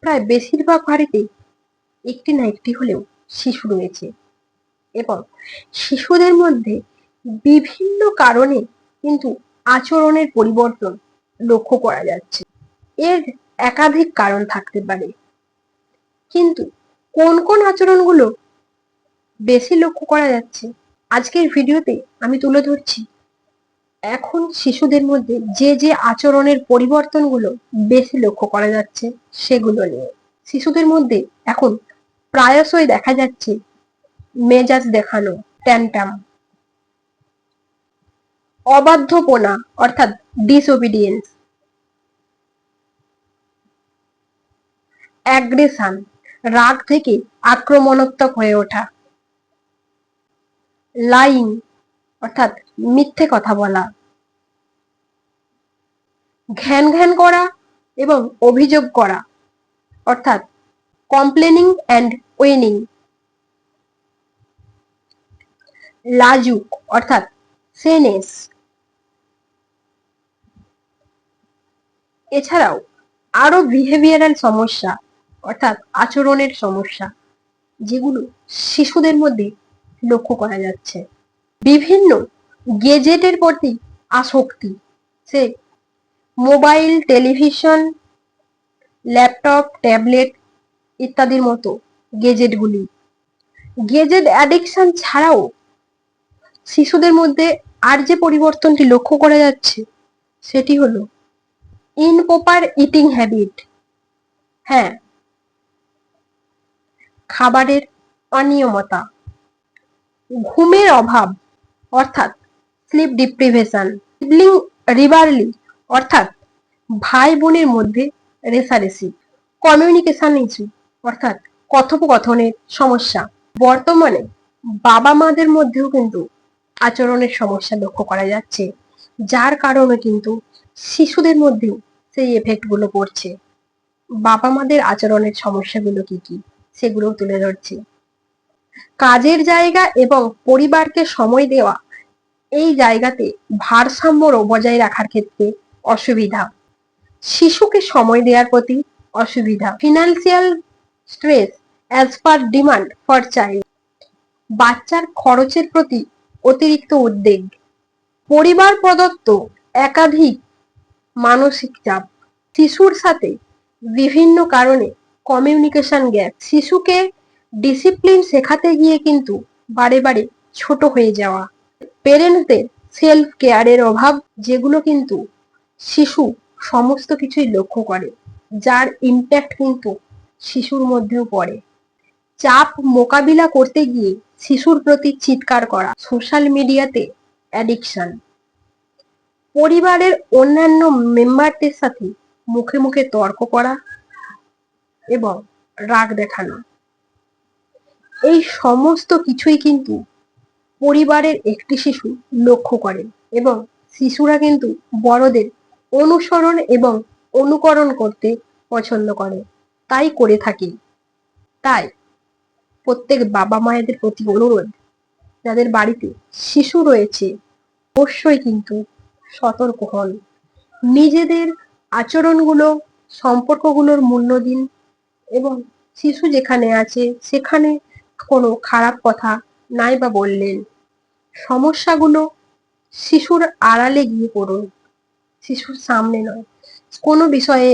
প্রায় বেশিরভাগ বাড়িতেই একটি না একটি হলেও শিশু রয়েছে এবং শিশুদের মধ্যে বিভিন্ন কারণে কিন্তু আচরণের পরিবর্তন লক্ষ্য করা যাচ্ছে। এর একাধিক কারণ থাকতে পারে, কিন্তু কোন কোন আচরণগুলো বেশি লক্ষ্য করা যাচ্ছে আজকের ভিডিওতে আমি তুলে ধরছি। এখন শিশুদের মধ্যে যে যে আচরণের পরিবর্তনগুলো বেশি লক্ষ্য করা যাচ্ছে সেগুলো নিয়ে। শিশুদের মধ্যে এখন প্রায়শই দেখা যাচ্ছে মেজাজ দেখানো, ট্যান্টাম, অবাধ্যপনা অর্থাৎ ডিসওবিডিয়েন্স, অ্যাগ্রেশন রাগ থেকে আক্রমণাত্মক হয়ে ওঠা, লাইং অর্থাৎ মিথ্যে কথা বলা, ঘ্যান ঘ্যান করা এবং অভিযোগ করা অর্থাৎ কমপ্লেনিং অ্যান্ড উইনিং, লাজুক অর্থাৎ সেনেস। এছাড়াও আরো বিহেভিয়ারাল সমস্যা অর্থাৎ আচরণের সমস্যা যেগুলো শিশুদের মধ্যে লক্ষ্য করা যাচ্ছে। বিভিন্ন গেজেটের প্রতি আসক্তি, সে মোবাইল, টেলিভিশন, ল্যাপটপ, ট্যাবলেট ইত্যাদির মতো গেজেটগুলি। গেজেট অ্যাডিকশন ছাড়াও শিশুদের মধ্যে আর যে পরিবর্তনটি লক্ষ্য করা যাচ্ছে সেটি হলো ইনপ্রপার ইটিং হ্যাবিট। হ্যাঁ, খাবারের অনিয়মতা, ঘুমের অভাব অর্থাৎ স্লিপ ডিপ্রিভেশন, সিবলিং রিভারলি অর্থাৎ ভাই বোনের মধ্যে রেষারেষি, কমিউনিকেশন ইস্যু অর্থাৎ কথোপকথনের সমস্যা। বর্তমানে বাবা মাদের মধ্যেও কিন্তু আচরণের সমস্যা লক্ষ্য করা যাচ্ছে, যার কারণে কিন্তু শিশুদের মধ্যেও সেই এফেক্ট গুলো পড়ছে। বাবা মাদের আচরণের সমস্যাগুলো কি কি সেগুলো তুলে ধরছি। কাজের জায়গা এবং পরিবারকে সময় দেওয়া, এই জায়গাতে ভারসাম্য বজায় রাখার ক্ষেত্রে অসুবিধা, শিশুকে সময় দেওয়ার প্রতি অসুবিধা, financial stress as per demand for child, বাচ্চার খরচের প্রতি অতিরিক্ত উদ্বেগ, পরিবার প্রদত্ত একাধিক মানসিক চাপ, শিশুর সাথে বিভিন্ন কারণে কমিউনিকেশন গ্যাপ, শিশুকে ডিসিপ্লিন শেখাতে গিয়ে কিন্তু বারে বারে ছোট হয়ে যাওয়া, পেরেন্টসদের সেলফ কেয়ারের অভাব, যেগুলো কিন্তু শিশু সমস্ত কিছুই লক্ষ্য করে, যার ইম্প্যাক্ট কিন্তু শিশুর মধ্যেও পড়ে। চাপ মোকাবিলা করতে গিয়ে শিশুর প্রতি চিৎকার করা, সোশ্যাল মিডিয়াতে অ্যাডিকশন, পরিবারের অন্যান্য মেম্বারদের সাথে মুখে মুখে তর্ক করা এবং রাগ দেখানো, এই সমস্ত কিছুই কিন্তু পরিবারের একটি শিশু লক্ষ্য করে এবং শিশুরা কিন্তু বড়দের অনুসরণ এবং অনুকরণ করতে পছন্দ করে, তাই করে থাকে। তাই প্রত্যেক বাবা মায়েদের প্রতি অনুরোধ, যাদের বাড়িতে শিশু রয়েছে অবশ্যই কিন্তু সতর্ক হন, নিজেদের আচরণগুলো, সম্পর্কগুলোর মূল্য দিন এবং শিশু যেখানে আছে সেখানে কোনো খারাপ কথা নাই বা বললেন, সমস্যাগুলো শিশুর আড়ালে গিয়ে করুন, শিশুর সামনে নয়। কোনো বিষয়ে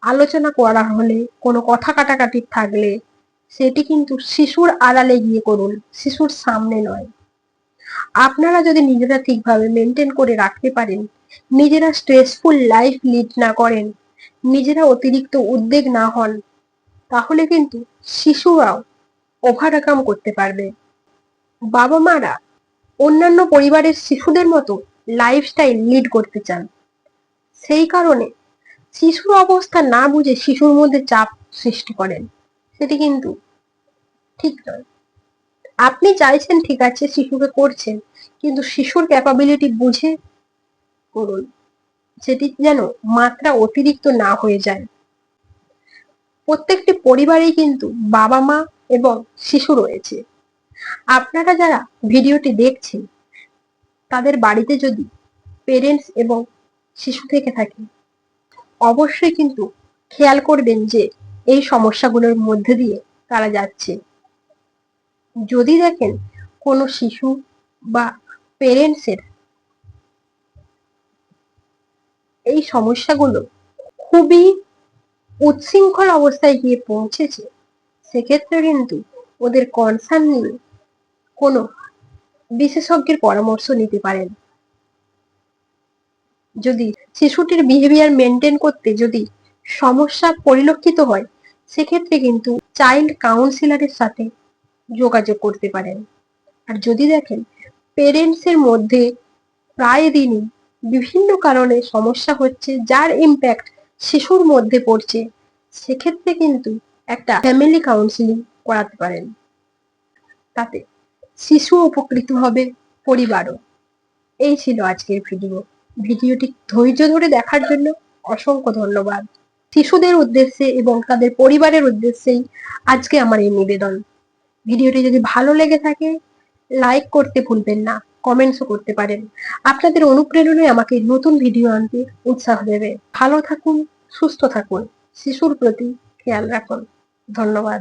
আলোচনা করা হলে, কোনো কথা কাটাকাটি থাকলে সেটি কিন্তু শিশুর আড়ালে গিয়ে করুন, শিশুর সামনে নয়। আপনারা যদি নিজেরা ঠিকভাবে মেনটেন করে রাখতে পারেন, নিজেরা স্ট্রেসফুল লাইফ লিড না করেন, নিজেরা অতিরিক্ত উদ্বেগ না হন, তাহলে কিন্তু শিশুরাও ওভারকাম করতে পারবে। বাবা মারা অন্যান্য পরিবারের শিশুদের মতো লাইফস্টাইল লিড করতে চান, সেই কারণে শিশুর অবস্থা না বুঝে শিশুর মধ্যে চাপ সৃষ্টি করেন, সেটি কিন্তু ঠিক নয়। আপনি চাইছেন ঠিক আছে, শিশুকে করছেন, কিন্তু শিশুর ক্যাপাবিলিটি বুঝে করুন, সেটি যেন মাত্রা অতিরিক্ত না হয়ে যায়। প্রত্যেকটি পরিবারেই কিন্তু বাবা মা এবং শিশু রয়েছে। আপনারা যারা ভিডিওটি দেখছেন তাদের বাড়িতে যদি পেরেন্টস এবং শিশু থেকে থাকে, অবশ্যই কিন্তু খেয়াল করবেন যে এই সমস্যাগুলোর মধ্যে দিয়ে তারা যাচ্ছে। যদি দেখেন কোনো শিশু বা পেরেন্টসের এই সমস্যাগুলো খুবই উচ্ছৃঙ্খল অবস্থায় গিয়ে পৌঁছেছে, সেক্ষেত্রে কিন্তু ওদের কনসার্ন নিয়ে কোনো বিশেষজ্ঞের পরামর্শ নিতে পারেন। যদি শিশুটির বিহেভিয়ার মেনটেন করতে যদি সমস্যা পরিলক্ষিত হয়, সেক্ষেত্রে কিন্তু চাইল্ড কাউন্সিলরের সাথে যোগাযোগ করতে পারেন। আর যদি দেখেন পেরেন্টস এর মধ্যে প্রায় দিনই বিভিন্ন কারণে সমস্যা হচ্ছে, যার ইম্প্যাক্ট শিশুর মধ্যে পড়ছে, সেক্ষেত্রে কিন্তু একটা ফ্যামিলি কাউন্সিলিং করাতে পারেন। তাতে শিশু উপকৃত হবে, পরিবারও। এই ছিল আজকের ভিডিওটি ধৈর্য ধরে দেখার জন্য অসংখ্য ধন্যবাদ। শিশুদের উদ্দেশ্যে এবং তাদের পরিবারের উদ্দেশ্যেই আজকে আমার এই নিবেদন। ভিডিওটি যদি ভালো লেগে থাকে লাইক করতে ভুলবেন না, কমেন্টসও করতে পারেন। আপনাদের অনুপ্রেরণায় আমাকে নতুন ভিডিও আনতে উৎসাহ দেবে। ভালো থাকুন, সুস্থ থাকুন, শিশুর প্রতি খেয়াল রাখুন। ধন্যবাদ।